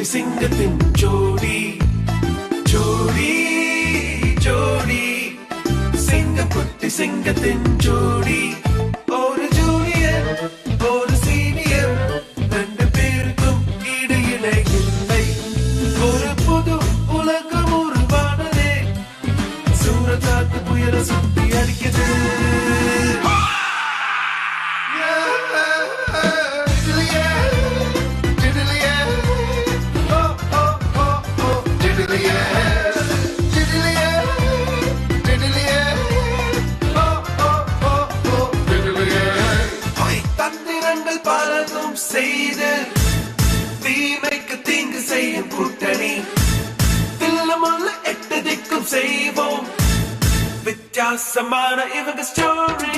சிங்கத்தின் ஜோடி ஜோடி ஜோடி சிங்கக்குட்டி சிங்கத்தின் ஜோடி ஒரு ஜூனியர் ஒரு சீனியர் ரெண்டு பேருக்கும் இடையில இல்லை ஒரு புது உலகம் உருவானதே சூரத்தாத்து புயல சுத்தி அடிக்குது பலதும் செய்து தீமைக்கு தீங்கு செய்யும் கூட்டணி தில்லமுள்ள 8 திக்கும் செய்வோம் வித்தியாசமான இவங்க ஸ்டோரி.